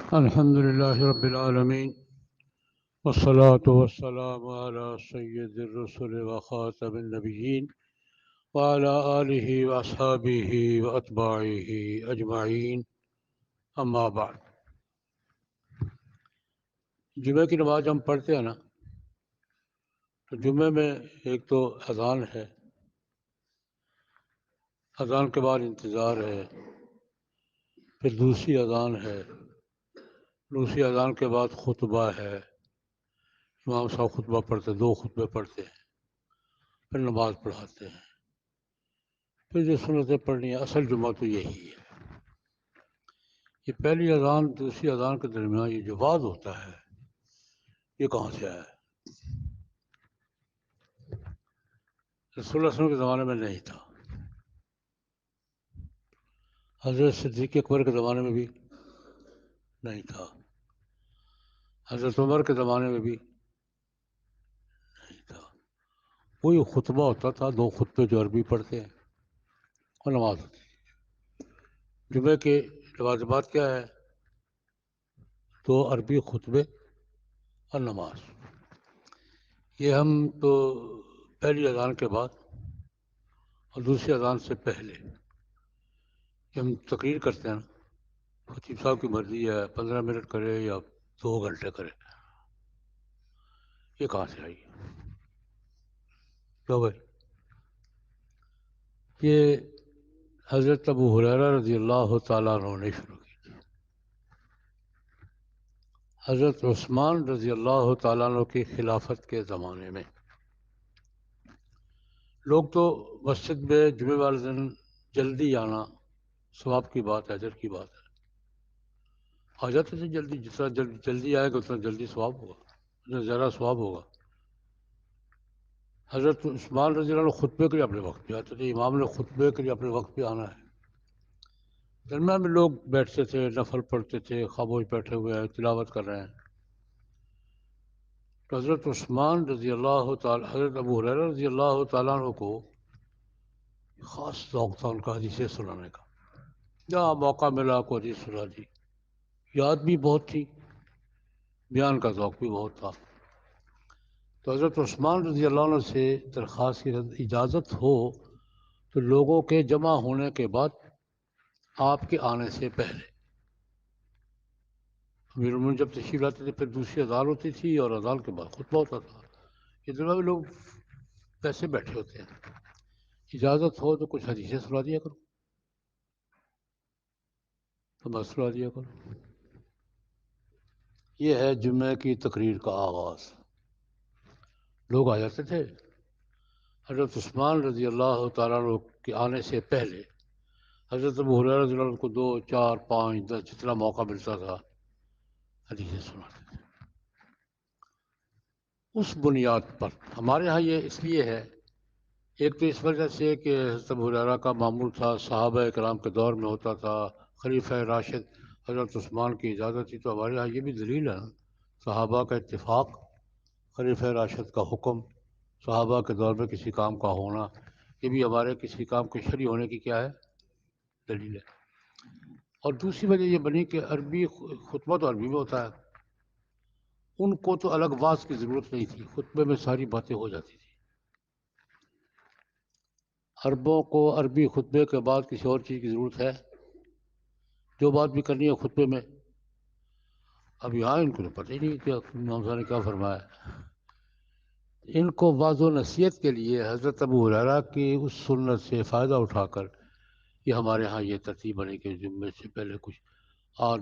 الحمد لله رب العالمين، والصلاة والسلام على سيد الرسل وخاتم النبيين وعلى آله وأصحابه وأتباعه أجمعين، أما بعد۔ جمعہ کی نماز ہم پڑھتے ہیں نا، تو جمعہ میں ایک تو اذان ہے، اذان کے بعد انتظار ہے، پھر دوسری اذان ہے، دوسری اذان کے بعد خطبہ ہے، امام صاحب خطبہ پڑھتے، 2 خطبے پڑھتے ہیں، پھر نماز پڑھاتے ہیں، پھر جو سنتیں پڑھنی ہے۔ اصل جمعہ تو یہی ہے۔ یہ پہلی اذان دوسری اذان کے درمیان یہ جو واز ہوتا ہے، یہ کہاں سے آیا ہے؟ رسول اللہ صلی اللہ علیہ وسلم کے زمانے میں نہیں تھا، حضرت صدیق اکبر کے زمانے میں بھی نہیں تھا، حضرت عمر کے زمانے میں بھی نہیں تھا۔ وہی خطبہ ہوتا تھا، 2 خطبے جو عربی پڑھتے ہیں اور نماز ہوتی ہے۔ جمعہ کے لوازمات کیا ہے؟ 2 عربی خطبے اور نماز۔ یہ ہم تو پہلی اذان کے بعد اور دوسری اذان سے پہلے کہ ہم تقریر کرتے ہیں نا، خطیب صاحب کی مرضی ہے 15 منٹ کرے یا 2 گھنٹے کرے، یہ کہاں سے آئی؟ کیوں بھائی؟ یہ حضرت ابو ہریرہ رضی اللہ تعالیٰ عنہ نے شروع کی تھی۔ حضرت عثمان رضی اللہ تعالیٰ عنہ کی خلافت کے زمانے میں لوگ تو مسجد میں جمعہ والے دن جلدی آنا ثواب کی بات ہے، اجر کی بات ہے، آ جاتے تھے جلدی، جتنا جلدی آئے گا اتنا جلدی ثواب ہوگا، اتنا زیادہ ثواب ہوگا۔ حضرت عثمان رضی اللہ عنہ خطبے کے لیے اپنے وقت پہ آتے تھے، امام نے خطبے کے لیے اپنے وقت پہ آنا ہے۔ درمیان میں لوگ بیٹھتے تھے، نفل پڑھتے تھے، خاموش بیٹھے ہوئے ہیں، تلاوت کر رہے ہیں۔ تو حضرت عثمان رضی اللہ تعالیٰ، حضرت ابو ہریرہ رضی اللہ تعالیٰ عنہ کو خاص ذوق تھا ان کا حدیثیں سنانے کا۔ جہاں موقع ملا کو حدیث سنا دی، یاد بھی بہت تھی، بیان کا ذوق بھی بہت تھا۔ تو حضرت عثمان رضی اللہ عنہ سے درخواست کی اجازت ہو تو لوگوں کے جمع ہونے کے بعد آپ کے آنے سے پہلے امیر المومنین جب تشریف لاتے تھے، پھر دوسری اذان ہوتی تھی اور اذان کے بعد خطبہ ہوتا تھا۔ اتنا بھی لوگ پیسے بیٹھے ہوتے ہیں، اجازت ہو تو کچھ حدیثیں سنا دیا کرو، تو بس سنا دیا کرو۔ یہ ہے جمعہ کی تقریر کا آغاز۔ لوگ آ جاتے تھے، حضرت عثمان رضی اللہ تعالیٰ عنہ کے آنے سے پہلے حضرت ابو ہریرہ رضی اللہ عنہ کو 2 4 5 10 جتنا موقع ملتا تھا حدیثیں سناتے تھے۔ اس بنیاد پر ہمارے ہاں یہ اس لیے ہے، ایک تو اس وجہ سے کہ حضرت ابو ہریرہ کا معمول تھا، صحابہ کرام کے دور میں ہوتا تھا، خلیفہ راشد حضرت عثمان کی اجازت تھی، تو ہمارے ہاں یہ بھی دلیل ہے نا، صحابہ کا اتفاق، خلیفہ راشد کا حکم، صحابہ کے دور میں کسی کام کا ہونا، یہ بھی ہمارے کسی کام کے شرعی ہونے کی کیا ہے؟ دلیل ہے۔ اور دوسری وجہ یہ بنی کہ عربی خطبہ تو عربی میں ہوتا ہے، ان کو تو الگ واز کی ضرورت نہیں تھی، خطبے میں ساری باتیں ہو جاتی تھی۔ عربوں کو عربی خطبے کے بعد کسی اور چیز کی ضرورت ہے؟ جو بات بھی کرنی ہے خطبے میں، اب یہاں ان کو تو پتہ ہی نہیں کہ امام صاحب نے کیا فرمایا۔ ان کو واضح و نصیحت کے لیے حضرت ابو ہریرہ کی اس سنت سے فائدہ اٹھا کر یہ ہمارے ہاں یہ ترتیب بنی کہ جمعے سے پہلے کچھ 8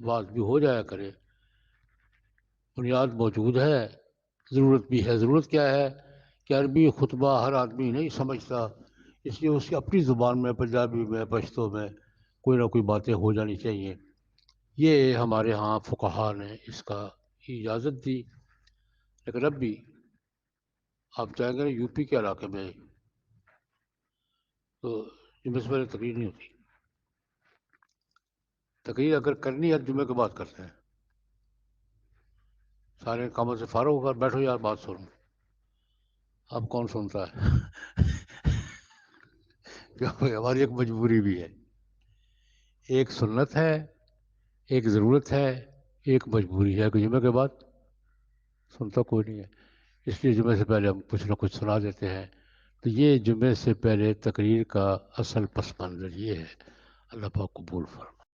واز بھی ہو جایا کرے۔ بنیاد موجود ہے، ضرورت بھی ہے۔ ضرورت کیا ہے کہ عربی خطبہ ہر آدمی نہیں سمجھتا، اس لیے اس کی اپنی زبان میں، پنجابی میں، پشتو میں کوئی نہ کوئی باتیں ہو جانی چاہیے۔ یہ ہمارے ہاں فقہا نے اس کا اجازت دی۔ لیکن اب بھی آپ جائیں گے یو پی کے علاقے میں تو جمعے سے پہلے تقریر نہیں ہوتی۔ تقریر اگر کرنی ہے جمعے کے بعد کرتے ہیں، سارے کاموں سے فارغ ہو کر بیٹھو یار بات سنو، اب کون سنتا ہے؟ ہماری ایک مجبوری بھی ہے، ایک سنت ہے، ایک ضرورت ہے، ایک مجبوری ہے کہ جمعے کے بعد سنتا کوئی نہیں ہے، اس لیے جمعے سے پہلے ہم کچھ نہ کچھ سنا دیتے ہیں. تو یہ جمعے سے پہلے تقریر کا اصل پس منظر یہ ہے. اللہ پاک قبول فرمائے.